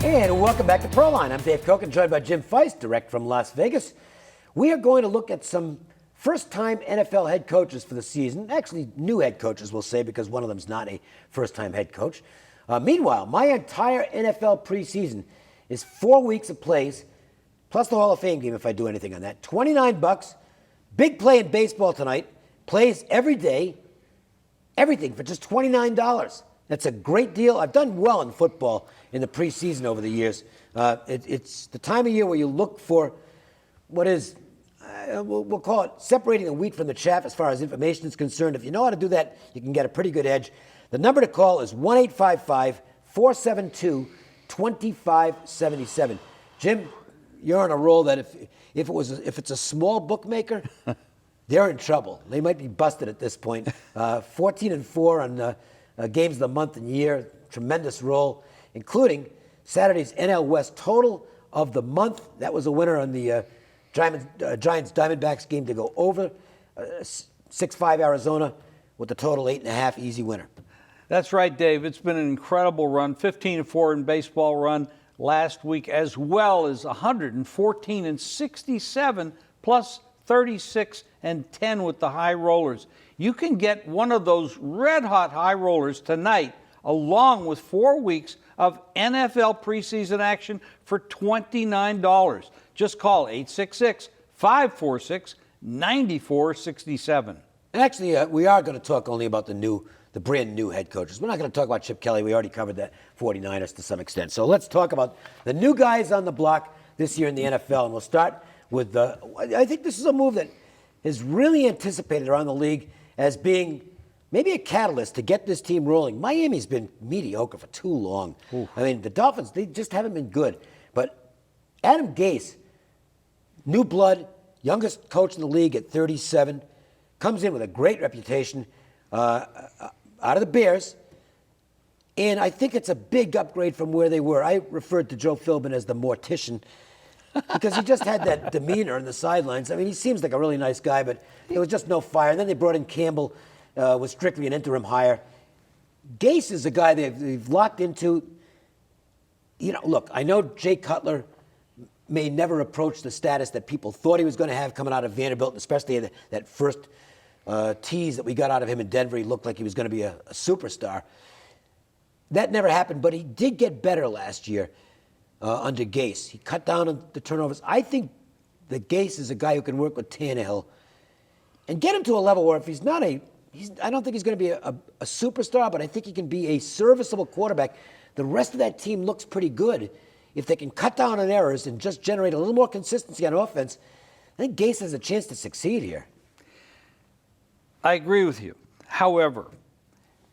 And welcome back to Proline. I'm Dave Cokin, joined by Jim Feist, direct from Las Vegas. We are going to look at some first-time NFL head coaches for the season. Actually, new head coaches, we'll say, because one of them is not a first-time head coach. Meanwhile, my entire NFL preseason is 4 weeks of plays, plus the Hall of Fame game if I do anything on that. $29. Big play in baseball tonight. Plays every day. Everything for just $29. That's a great deal. I've done well in football in the preseason over the years. It's the time of year where you look for what is, we'll call it separating the wheat from the chaff as far as information is concerned. If you know how to do that, you can get a pretty good edge. The number to call is 1-855-472-2577. Jim, you're on a roll that if it's a small bookmaker, they're in trouble. They might be busted at this point. 14-4 on games of the month and year. Tremendous roll, including Saturday's NL West total of the month. That was a winner on the Giants-Diamondbacks game to go over. 6-5 Arizona with the total 8.5, easy winner. That's right, Dave. It's been an incredible run. 15-4 in baseball run last week, as well as 114-67 plus 36-10 with the high rollers. You can get one of those red-hot high rollers tonight, along with 4 weeks of NFL preseason action for $29. Just call 866-546-9467. And actually, we are going to talk only about the brand new head coaches. We're not going to talk about Chip Kelly. We already covered that 49ers to some extent. So let's talk about the new guys on the block this year in the NFL. And we'll start with I think this is a move that is really anticipated around the league as being maybe a catalyst to get this team rolling. Miami's been mediocre for too long. Ooh. I mean, the Dolphins, they just haven't been good. But Adam Gase, new blood, youngest coach in the league at 37, comes in with a great reputation out of the Bears. And I think it's a big upgrade from where they were. I referred to Joe Philbin as the mortician because he just had that demeanor on the sidelines. I mean, he seems like a really nice guy, but there was just no fire. And then they brought in Campbell, was strictly an interim hire. Gase is a guy they've locked into. You know, look, I know Jay Cutler may never approach the status that people thought he was going to have coming out of Vanderbilt, especially that first tease that we got out of him in Denver. He looked like he was going to be a superstar. That never happened, but he did get better last year under Gase. He cut down on the turnovers. I think that Gase is a guy who can work with Tannehill and get him to a level where if he's not I don't think he's going to be a superstar, but I think he can be a serviceable quarterback. The rest of that team looks pretty good. If they can cut down on errors and just generate a little more consistency on offense, I think Gase has a chance to succeed here. I agree with you. However,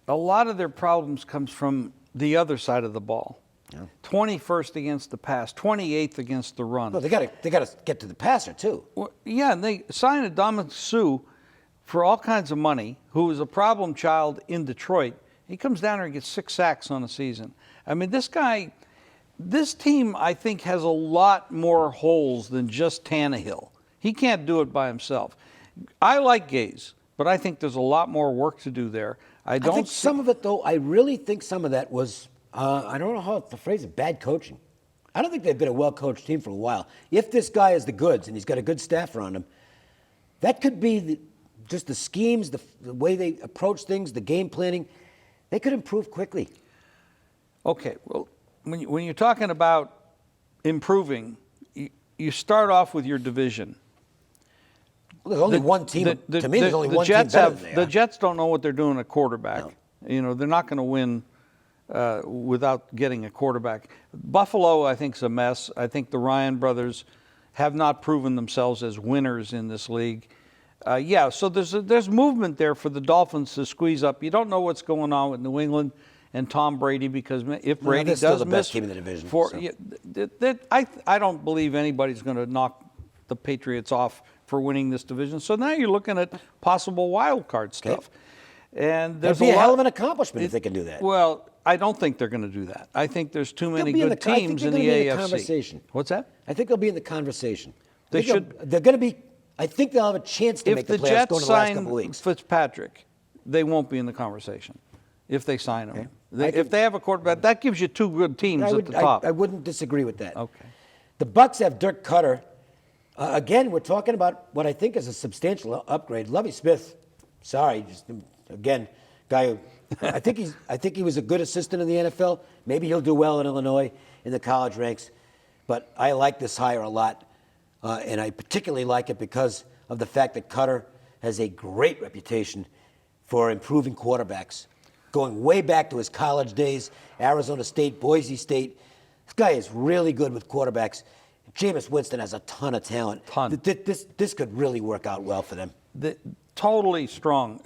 a lot of their problems comes from the other side of the ball. Yeah. 21st against the pass, 28th against the run. Well, they got to get to the passer too. Well, yeah, and they signed Ndamukong Suh for all kinds of money, who was a problem child in Detroit. He comes down here and gets 6 sacks on a season. I mean, this team, I think, has a lot more holes than just Tannehill. He can't do it by himself. I like Gase, but I think there's a lot more work to do there. I think some of it, though, I really think some of that was, I don't know how to phrase it, bad coaching. I don't think they've been a well-coached team for a while. If this guy is the goods and he's got a good staff around him, that could be just the schemes, the way they approach things, the game planning. They could improve quickly. Okay, well, when you're talking about improving, you start off with your division. Well, there's only one team. To me, there's only one team better than they are. The Jets don't know what they're doing at quarterback. No. You know, they're not going to win without getting a quarterback. Buffalo, I think, is a mess. I think the Ryan brothers have not proven themselves as winners in this league. So there's movement there for the Dolphins to squeeze up. You don't know what's going on with New England and Tom Brady, because if Brady does still the miss, best team in the division. I don't believe anybody's going to knock the Patriots off for winning this division. So now you're looking at possible wild card stuff. Okay. And there's That'd be a hell of an accomplishment if they can do that. Well, I don't think they're going to do that. I think there's too many good teams in the AFC. Conversation. What's that? I think they'll be in the conversation. They're going to be. I think they'll have a chance to make the playoffs going to the last couple of weeks. If the Jets sign Fitzpatrick, they won't be in the conversation. if they sign him. If they have a quarterback, that gives you two good teams at the top. I wouldn't disagree with that. Okay. The Bucs have Dirk Cutter. Again, we're talking about what I think is a substantial upgrade. Lovie Smith, sorry, just again, guy who I think he was a good assistant in the NFL. Maybe he'll do well in Illinois in the college ranks. But I like this hire a lot, and I particularly like it because of the fact that Cutter has a great reputation for improving quarterbacks, going way back to his college days, Arizona State, Boise State. This guy is really good with quarterbacks. Jameis Winston has a ton of talent. This could really work out well for them. Totally strong.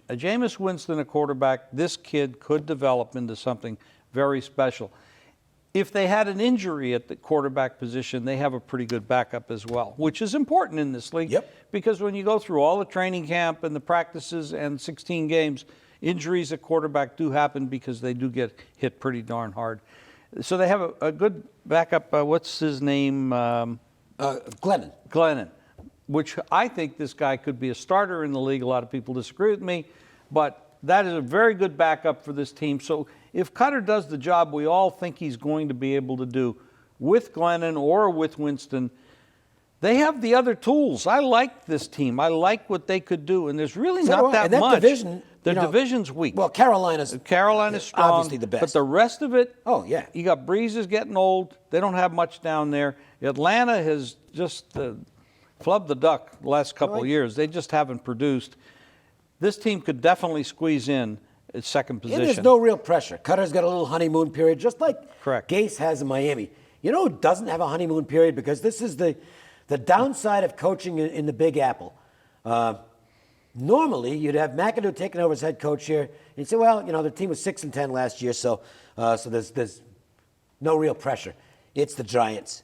Jameis Winston, a quarterback, this kid could develop into something very special. If they had an injury at the quarterback position, they have a pretty good backup as well, which is important in this league. Yep. Because when you go through all the training camp and the practices and 16 games, injuries at quarterback do happen because they do get hit pretty darn hard. So they have a good backup. What's his name? Glennon. Glennon, which I think this guy could be a starter in the league. A lot of people disagree with me, but that is a very good backup for this team. So if Cutter does the job we all think he's going to be able to do with Glennon or with Winston, they have the other tools. I like this team. I like what they could do, and there's really not that much. Division, their division's weak. Well, Carolina's strong, obviously the best. but the rest of it, oh yeah, you got Breeze is getting old. They don't have much down there. Atlanta has just flubbed the duck the last couple of years. They just haven't produced. This team could definitely squeeze in at second position. And there's no real pressure. Cutter's got a little honeymoon period, just like Correct. Gase has in Miami. You know who doesn't have a honeymoon period? Because this is the downside of coaching in the Big Apple. Normally, you'd have McAdoo taking over as head coach here, and you'd say, well, you know, the team was 6-10 last year, so there's no real pressure. It's the Giants.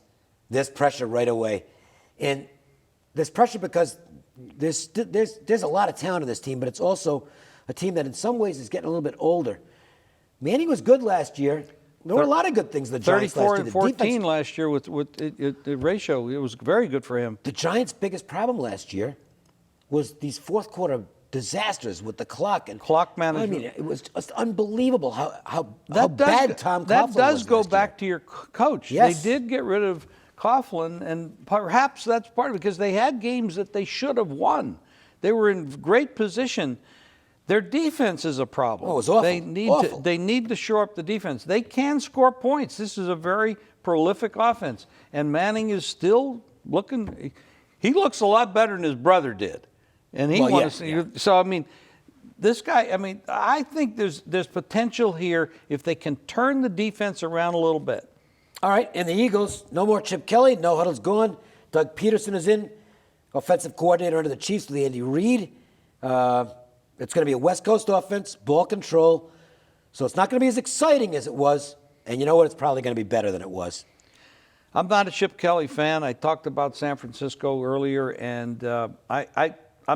There's pressure right away. And there's pressure because there's a lot of talent in this team, but it's also a team that in some ways is getting a little bit older. Manning was good last year. There were a lot of good things the Giants last year. 34-14 last year with the ratio. It was very good for him. The Giants' biggest problem last year was these fourth quarter disasters with the clock and clock management. I mean, it was just unbelievable how bad Tom Coughlin was. That does go back to your coach. Yes. They did get rid of Coughlin, and perhaps that's part of it because they had games that they should have won. They were in great position. Their defense is a problem. Oh, it was awful. They need to shore up the defense. They can score points. This is a very prolific offense. And Manning is still looking, he looks a lot better than his brother did. And he wants to see. So, I mean, this guy, I mean, I think there's potential here if they can turn the defense around a little bit. All right, and the Eagles, no more Chip Kelly, no Huddle's gone. Doug Peterson is in, offensive coordinator under the Chiefs with Andy Reid. It's going to be a West Coast offense, ball control. So it's not going to be as exciting as it was. And you know what? It's probably going to be better than it was. I'm not a Chip Kelly fan. I talked about San Francisco earlier, and I'm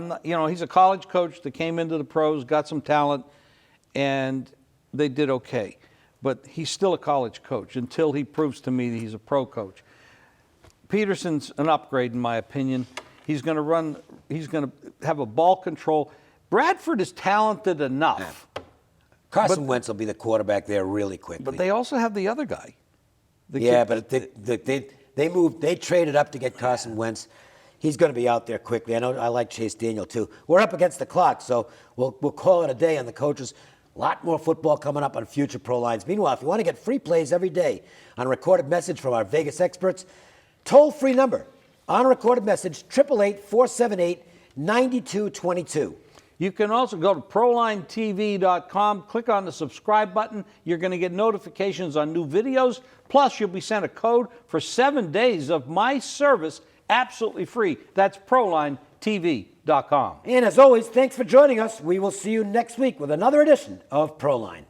not. You know, he's a college coach that came into the pros, got some talent, and they did okay. But he's still a college coach until he proves to me that he's a pro coach. Peterson's an upgrade, in my opinion. He's going to run. He's going to have a ball control. Bradford is talented enough. Carson Wentz will be the quarterback there really quickly. But they also have the other guy. But they traded up to get Carson Wentz. He's going to be out there quickly. I know I like Chase Daniel too. We're up against the clock, so we'll call it a day on the coaches. A lot more football coming up on future Pro Lines. Meanwhile, if you want to get free plays every day on a recorded message from our Vegas experts, toll-free number on a recorded message, 888-478-9222. You can also go to ProLineTV.com, click on the subscribe button. You're going to get notifications on new videos. Plus, you'll be sent a code for 7 days of my service absolutely free. That's ProLineTV.com. And as always, thanks for joining us. We will see you next week with another edition of ProLine.